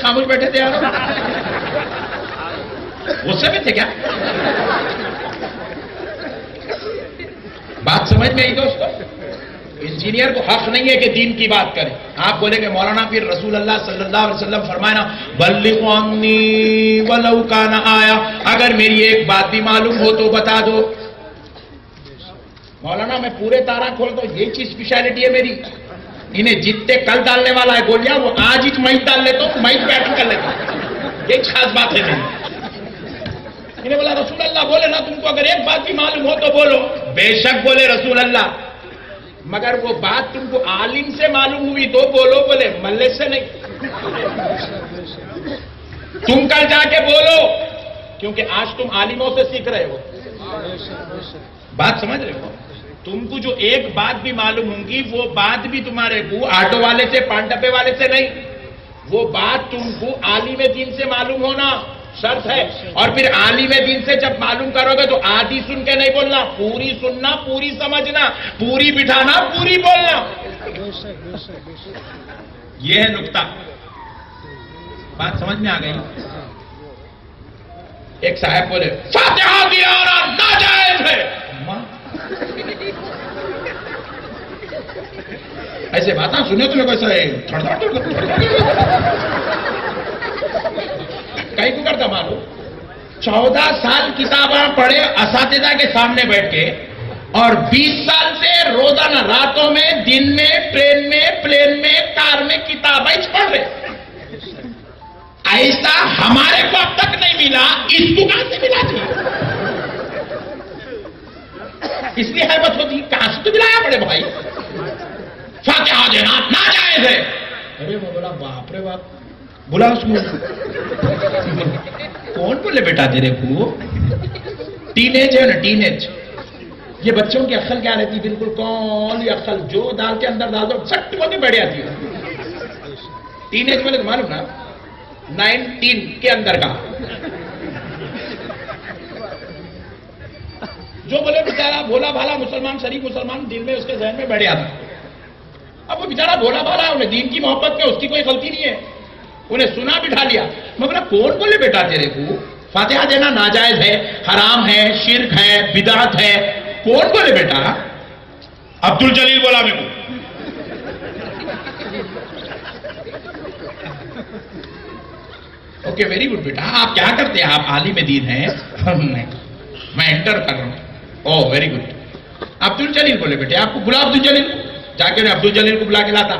خاموش بیٹھے تھے یار؟ غصے میں تھے کیا؟ بات سمجھ میں آئی دوستو؟ انجینئر کو حق نہیں ہے کہ دین کی بات کرے. آپ بولیں گے مولانا پھر رسول اللہ صلی اللہ علیہ وسلم فرمایا بلغوا عنی ولو کان آیا، اگر میری ایک بات بھی معلوم ہو تو بتا دو. مولانا میں پورے تارا کھول دو، یہ چیز اسپیشلٹی ہے میری. انہیں جتنے کل ڈالنے والا ہے گولیاں وہ آج ہی میچ ڈال لیتا ہوں، میچ بیٹنگ کر لیتا ہوں. یہ خاص بات ہے میری. انہیں بولا رسول اللہ بولے نا تم کو اگر ایک بات بھی معلوم ہو تو بولو. بے شک بولے رسول اللہ، مگر وہ بات تم کو عالم سے معلوم ہوئی تو بولو. بولے ملے سے نہیں، تم کل جا کے بولو، کیونکہ آج تم عالموں سے سیکھ رہے ہو. بات سمجھ رہے ہو؟ تم کو جو ایک بات بھی معلوم ہوں گی وہ بات بھی تمہارے کو آٹو والے سے پان ڈبے والے سے نہیں، وہ بات تم کو عالم دین سے معلوم ہونا شرط ہے. اور پھر عالم دین سے جب معلوم کرو گے تو آدھی سن کے نہیں بولنا، پوری سننا، پوری سمجھنا، پوری بٹھانا، پوری بولنا. یہ ہے نقطہ. بات سمجھ میں آ گئی؟ ایک صاحب بولے فاتحہ دلانا ناجائز ہے. ایسے باتیں سنے تمہیں کیسا ہے؟ کئی کو کرتا معلوم 14 سال کتابیں پڑھے اساتذہ کے سامنے بیٹھ کے، اور 20 سال سے روزانہ راتوں میں، دن میں، ٹرین میں، پلین میں، کار میں کتابیں پڑھ رہے. ایسا ہمارے کو اب تک نہیں ملا، اس کو کہاں سے ملا تھی؟ اس لیے حیبت ہوتی، کہاں سے تو ملایا بڑے بھائی؟ فاتحہ دینا ناجائز ہے. ارے وہ بولا باپ رے باپ، بلا اس کو. کون بولے بیٹا تیرے کو؟ ٹین ایج ہے نا، ٹین ایج. یہ بچوں کی عقل کیا رہتی؟ بالکل کون یہ عقل جو ڈال کے اندر ڈال دو سٹ ہو کے بیٹھ جاتی ہے. ٹین ایج بولے تو معلوم نا 19 کے اندر کا. جو بولے بیچارہ بھولا بھالا مسلمان، شریف مسلمان، دل میں اس کے ذہن میں بیٹھ جاتا. اب وہ بیچارہ بھولا بھالا، انہیں دین کی محبت میں اس کی کوئی غلطی نہیں ہے، انہیں سنا بٹھا لیا. میں بولا کون بولے بیٹا تیرے کو فاتحہ دینا ناجائز ہے، حرام ہے، شرک ہے، بدعت ہے؟ کون بولے بیٹا؟ عبد الجلیل بولا میرے کو. اوکے ویری گڈ بیٹا، آپ کیا کرتے ہیں؟ آپ عالم دین ہیں؟ نہیں، میں انٹر کر رہا ہوں. او ویری گڈ. عبد الجلیل بولے بیٹے آپ کو بلا. عبد الجلیل جا کے عبد الجلیل کو بلا کے لاتا.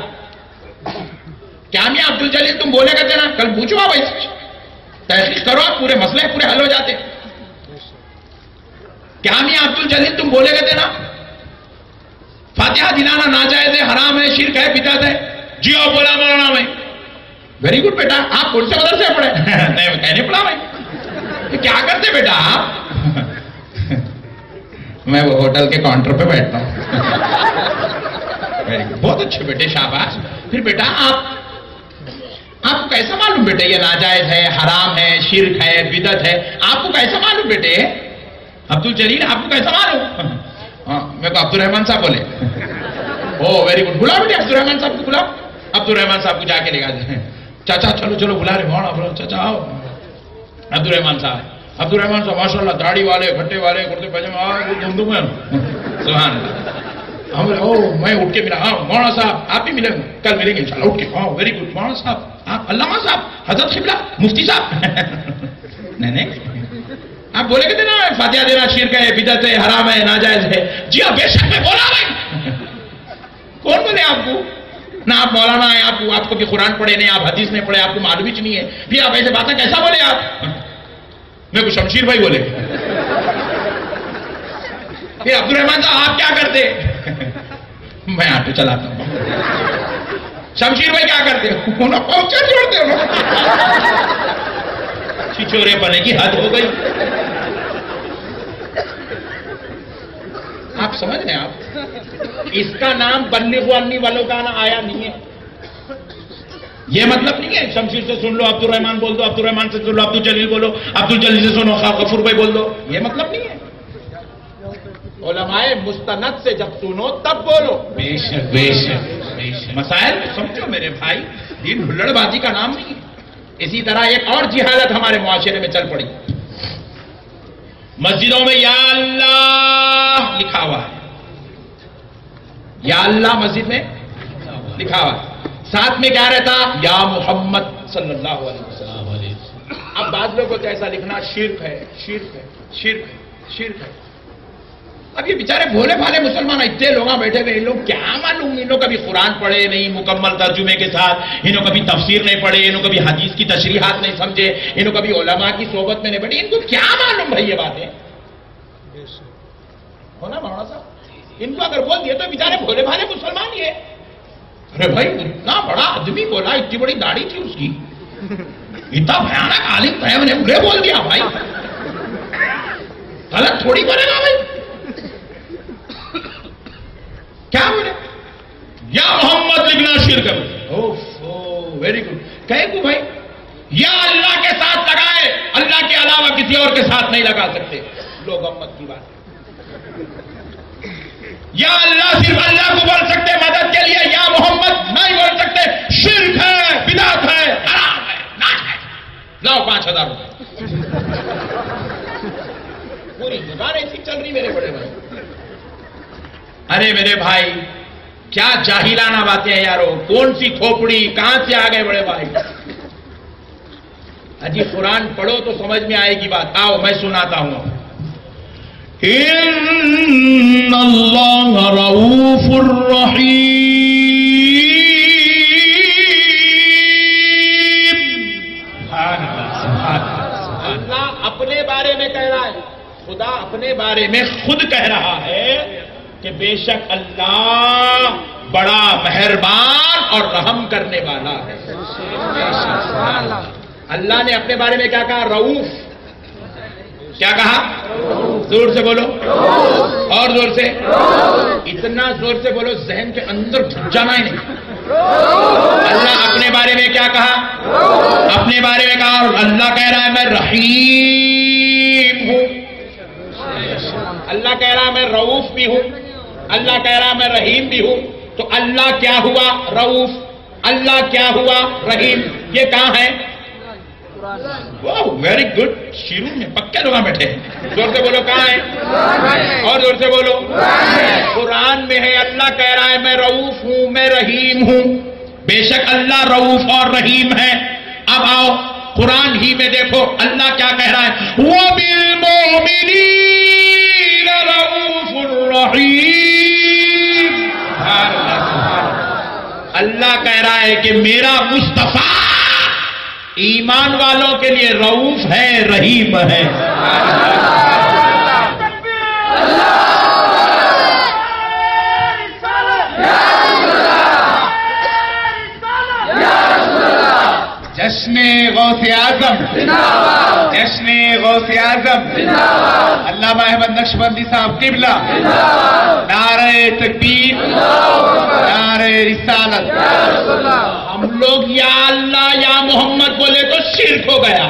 کیا میاں عبد الجلیل تم بولے گا نا؟ کل پوچھو آپ ایسے تحقیق کرو، آپ پورے مسئلے پورے حل ہو جاتے. کیا میاں عبد الجلیل تم بولے گا نا فاتحہ دلانا ناجائز ہے، حرام ہے، شرک ہے، بدعت ہے؟ جی ہاں بولا مولانا میں. ویری گڈ بیٹا، آپ کون سے مدرسے پڑھے؟ نہیں کہنے پڑا بھائی. کیا کرتے بیٹا آپ؟ میں وہ ہوٹل کے کاؤنٹر پہ بیٹھتا ہوں. بہت اچھے بیٹے، شاباش. پھر بیٹا آپ کو کیسا معلوم بیٹے یہ ناجائز ہے، حرام ہے، شرک ہے، بدعت ہے؟ آپ کو کیسا معلوم بیٹے؟ عبد الجلیل آپ کو کیسا معلوم؟ ہاں میرے کو عبد الرحمان صاحب بولے. او ویری گڈ، بلا بیٹے عبد الرحمان صاحب کو بلا. عبد الرحمان صاحب کو جا کے لے گا. چاچا چلو چلو بلا رہے مولانا. چاچا آؤ. عبد الرحمان صاحب، عبد الرحمان صاحب ماشاء اللہ، داڑھی والے، گھٹے والے، کرتے پاجامہ، دھندو میں. سبحان اللہ. ہم میں اٹھ کے ملا. ہاں مولانا صاحب آپ بھی ملیں، کل ملیں گے انشاءاللہ. اٹھ کے. ہاں ویری گڈ مولانا صاحب، آپ علامہ صاحب، حضرت قبلہ، مفتی صاحب. نہیں آپ بولے کہ نا فاتحہ دینا شرک ہے، بدعت ہے، حرام ہے، ناجائز ہے. جی ہاں بے شک میں بولا بھائی. کون بولے آپ کو؟ نہ آپ مولانا ہیں، آپ کو بھی قرآن پڑھے نہیں، آپ حدیث نہیں پڑھے، آپ کو معلوم ہی نہیں ہے، پھر آپ ایسے باتیں کیسا بولے آپ؟ میرے کو شمشیر بھائی بولے. پھر عبد الرحمان صاحب آپ کیا کرتے؟ میں آٹو چلاتا ہوں. شمشیر بھائی کیا کرتے؟ انہوں پہنچا چھوڑتے ہو. چھچورے پنے کی حد ہو گئی. آپ سمجھ رہے ہیں؟ آپ اس کا نام بلغوا عنی ولو کان آیا نہیں ہے. یہ مطلب نہیں ہے شمشیر سے سن لو عبد الرحمان بول دو، عبد الرحمان سے سن لو عبد الجلیل بولو، عبد الجلیل سے سنو غفور بھائی بول دو. یہ مطلب نہیں ہے. علماء مستند سے جب سنو تب بولو. بے شک بے شک بے شک. مسائل سمجھو میرے بھائی، دین ہلڑ بازی کا نام نہیں ہے. اسی طرح ایک اور جہالت ہمارے معاشرے میں چل پڑی. مسجدوں میں یا اللہ لکھا ہوا ہے, یا اللہ مسجد میں لکھا ہوا ہے, ساتھ میں کیا رہتا, یا محمد صلی اللہ علیہ وسلم. اب بعض لوگوں کو ایسا لکھنا شرک ہے, شرک ہے, شرک ہے, شرک ہے. اب یہ بیچارے بھولے بھالے مسلمان اتنے لوگ بیٹھے ہوئے, ان لوگ کیا معلوم, ان لوگ کبھی قرآن پڑھے نہیں مکمل ترجمے کے ساتھ, انہوں کبھی تفسیر نہیں پڑھے, انہوں کبھی حدیث کی تشریحات نہیں سمجھے, انہوں کبھی علماء کی صحبت میں نہیں بیٹھے, ان کو کیا معلوم بھائی یہ باتیں ہونا مولانا صاحب. ان کو اگر بول دیے تو بیچارے بھولے بھالے مسلمان یہ. ارے بھائی اتنا بڑا آدمی بولا, اتنی بڑی داڑھی تھی اس کی, اتنا بھیانک عالم طیب نے برے بول دیا بھائی, غلط تھوڑی بولے گا بھائی. کیا بولے, یا محمد لکھنا شرک ہے. Very good. کہے کو بھائی یا اللہ کے ساتھ لگائے, اللہ کے علاوہ کسی اور کے ساتھ نہیں لگا سکتے. لوگ امت کی بات, یا اللہ صرف اللہ کو بول سکتے مدد کے لیے, یا محمد نہیں بول سکتے, شرک ہے, بدعت ہے, حرام ہے, ناجائز ہے. لاؤ 5000 روپے. پوری دکان ایسی چل رہی میرے بڑے بھائی. ارے میرے بھائی کیا جاہلانہ باتیں ہیں یارو, کون سی کھوپڑی, کہاں سے آ گئے بڑے بھائی. اجی قرآن پڑھو تو سمجھ میں آئے گی بات. آؤ میں سناتا ہوں. ان اللہ رؤوف الرحیم. اللہ اپنے بارے میں کہہ رہا ہے, خدا اپنے بارے میں خود کہہ رہا ہے کہ بے شک اللہ بڑا مہربان اور رحم کرنے والا ہے. اللہ نے اپنے بارے میں کیا کہا, رؤوف. کیا کہا, زور سے بولو, اور زور سے, اتنا زور سے بولو ذہن کے اندر گھس جانا ہی نہیں. اللہ اپنے بارے میں کیا کہا, اپنے بارے میں کہا, اللہ کہہ رہا ہے میں رحیم ہوں, اللہ کہہ رہا ہے میں رؤوف بھی ہوں, اللہ کہہ رہا ہے میں رحیم بھی ہوں. تو اللہ کیا ہوا رؤوف, اللہ کیا ہوا رحیم, یہ کہاں ہے. Very good. شروع میں پکے لوگ بیٹھے ہیں. زور سے بولو کہاں ہے, اور زور سے بولو. قرآن میں ہے, اللہ کہہ رہا ہے میں رؤوف ہوں, میں رحیم ہوں. بے شک اللہ رؤوف اور رحیم ہے. اب آؤ قرآن ہی میں دیکھو اللہ کیا کہہ رہا ہے, وَبِالْمُؤْمِنِينَ رؤوف الرحیم. اللہ کہہ رہا ہے کہ میرا مصطفیٰ ایمان والوں کے لیے رؤوف ہے, رحیم ہے. جشن غوث اعظم, جشن غوث اعظم, علامہ احمد نقشبندی صاحب قبلہ, نعرہ تکبیر, نعرہ رسالت. ہم لوگ یا اللہ یا محمد بولے تو شرک ہو گیا.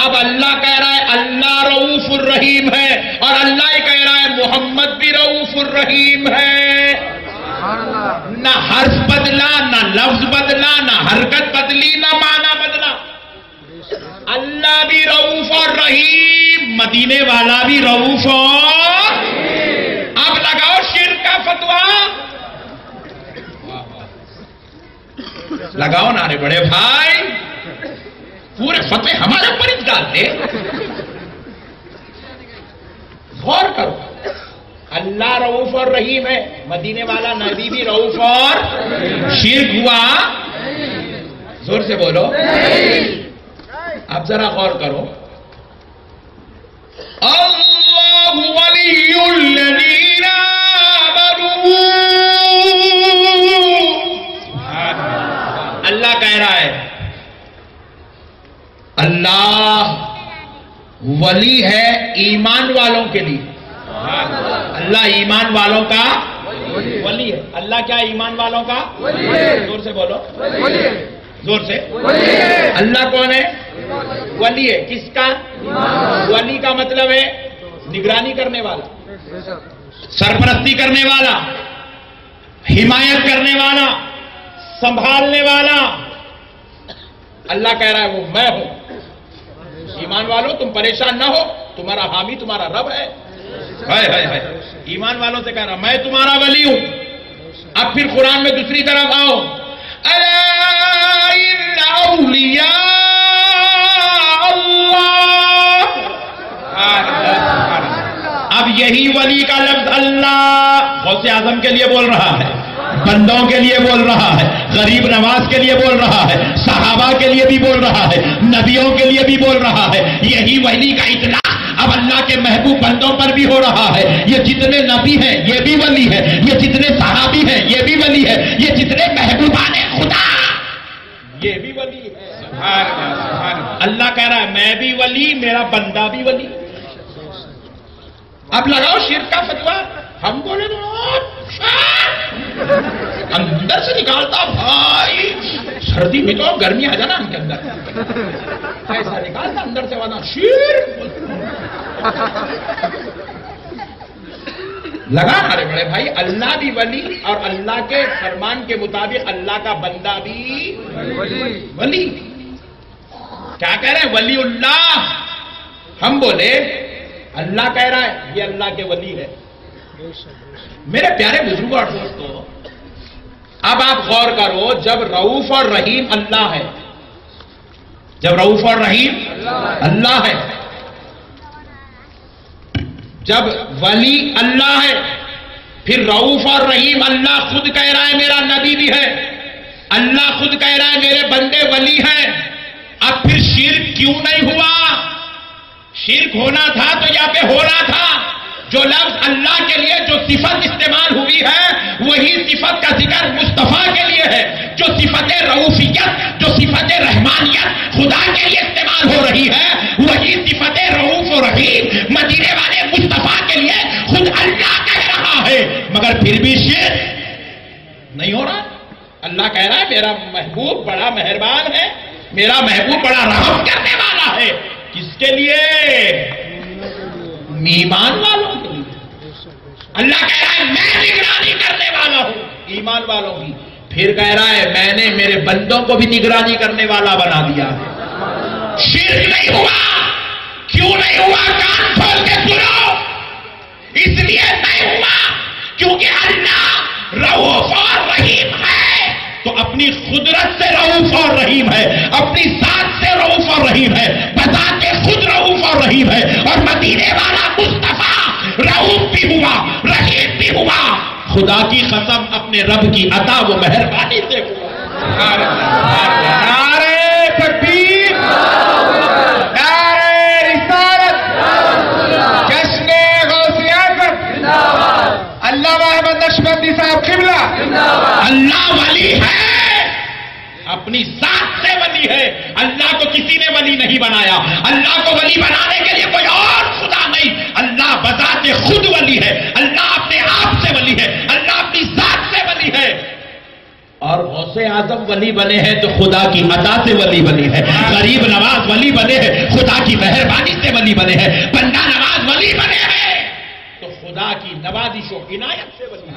اب اللہ کہہ رہا ہے اللہ رؤوف الرحیم ہے, اور اللہ ہی کہہ رہا ہے محمد بھی رؤوف الرحیم ہے. نہ حرف بدلا, نہ لفظ بدلا, نہ حرکت بدلی, نہ معنی بدلا. اللہ بھی رؤوف اور رحیم, مدینے والا بھی رؤوف اور. اب لگاؤ شرک کا فتویٰ, لگاؤ نعرے بڑے بھائی. پورے فتوے ہمارے اوپر ہی ڈالتے. غور کرو, اللہ رؤوف اور رحیم ہے, مدینے والا نبی بھی رؤوف اور. شرک ہوا, زور سے بولو. اب ذرا غور کرو. اللہ ولی الذین آمنوا, اللہ کہہ رہا ہے اللہ ولی ہے ایمان والوں کے لیے. اللہ ایمان والوں کا ولی ہے. اللہ کیا ایمان والوں کا, زور سے بولو, زور سے. اللہ کون ہے, ولی ہے. کس کا, ولی کا مطلب ہے نگرانی کرنے والا, سرپرستی کرنے والا, حمایت کرنے والا, سنبھالنے والا. اللہ کہہ رہا ہے وہ میں ہوں. ایمان والوں تم پریشان نہ ہو, تمہارا حامی تمہارا رب ہے. ایمان والوں سے کہہ رہا میں تمہارا ولی ہوں. اب پھر قرآن میں دوسری طرف آؤ, الا ان اولیاء اللہ. اب یہی ولی کا لفظ اللہ غوث اعظم کے لیے بول رہا ہے, بندوں کے لیے بول رہا ہے, غریب نواز کے لیے بول رہا ہے, صحابہ کے لیے بھی بول رہا ہے, نبیوں کے لیے بھی بول رہا ہے. یہی ولی کا اطلاق اب اللہ کے محبوب بندوں پر بھی ہو رہا ہے. یہ جتنے نبی ہیں یہ بھی ولی ہے, یہ جتنے صحابی ہیں یہ بھی ولی ہے, یہ جتنے محبوبان خدا یہ بھی ولی ہے. اللہ کہہ رہا ہے میں بھی ولی, میرا بندہ بھی ولی. اب لگاؤ شرک کا فتویٰ. ہم بولے تو اندر سے نکالتا بھائی, سردی میں تو گرمی آ جانا ان کے اندر, ایسا نکالتا اندر سے وانا شرک. لگا ارے بڑے بھائی, اللہ بھی ولی اور اللہ کے فرمان کے مطابق اللہ کا بندہ بھی ولی. کیا کہہ رہے ہیں ولی اللہ. ہم بولے اللہ کہہ رہا ہے یہ اللہ کے ولی ہے. میرے پیارے بزرگوں اور دوستوں, اب آپ غور کرو, جب رؤوف اور رحیم اللہ ہے, جب رؤوف اور رحیم اللہ ہے, جب ولی اللہ ہے, پھر رؤوف اور رحیم اللہ خود کہہ رہا ہے میرا نبی بھی ہے, اللہ خود کہہ رہا ہے میرے بندے ولی ہیں. اب پھر شرک کیوں نہیں ہوا؟ شرک ہونا تھا تو یہاں پہ ہو رہا تھا. جو لفظ اللہ کے لیے جو صفت استعمال ہوئی ہے وہی صفت کا ذکر مصطفیٰ کے لیے ہے. جو صفت رؤوفیت, جو صفت رحمانیت خدا کے لیے استعمال ہو رہی ہے, وہی صفت رؤوف و رحیم مدینے والے مصطفیٰ کے لیے خود اللہ کہہ رہا ہے. مگر پھر بھی شرک نہیں ہو رہا. اللہ کہہ رہا ہے میرا محبوب بڑا مہربان ہے, میرا محبوب بڑا رحم کرنے والا ہے. کس کے لیے؟ ایمان والوں کے لیے. اللہ کہہ رہا ہے میں نگرانی کرنے والا ہوں ایمان والوں کی. پھر کہہ رہا ہے میں نے میرے بندوں کو بھی نگرانی کرنے والا بنا دیا ہے. شرک نہیں ہوا. کیوں نہیں ہوا؟ کان کھول کے سنو. اس لیے نہیں ہوا کیونکہ اللہ رؤوف اور رحیم ہے, تو اپنی قدرت سے رؤوف اور رحیم ہے, اپنی ذات سے رؤوف اور رحیم ہے, بذات خود رؤوف اور رحیم ہے. اور مدینے والا مصطفیٰ رؤوف بھی ہوا, رحیم بھی ہوا. خدا کی قسم اپنے رب کی عطا و مہربانی سے ہوا. نعرہ تکبیر, نعرہ رسالت, جشن غوث اعظم, علامہ احمد نقشبندی صاحب قبلہ. اللہ ولی ہے, اپنی ذات سے ولی ہے. اللہ کو کسی نے ولی نہیں بنایا. اللہ کو ولی بنانے کے لیے کوئی اور خدا نہیں. اللہ بذات خود ولی ہے, اللہ اپنے آپ سے ولی ہے, اللہ اپنی ذات سے ولی ہے. اور غوث اعظم ولی بنے ہیں تو خدا کی عطا سے ولی بنے ہیں. غریب نواز ولی بنے ہیں, خدا کی مہربانی سے ولی بنے ہیں. بندہ نواز ولی بنے ہیں تو خدا کی نوازش و عنایت سے ولی.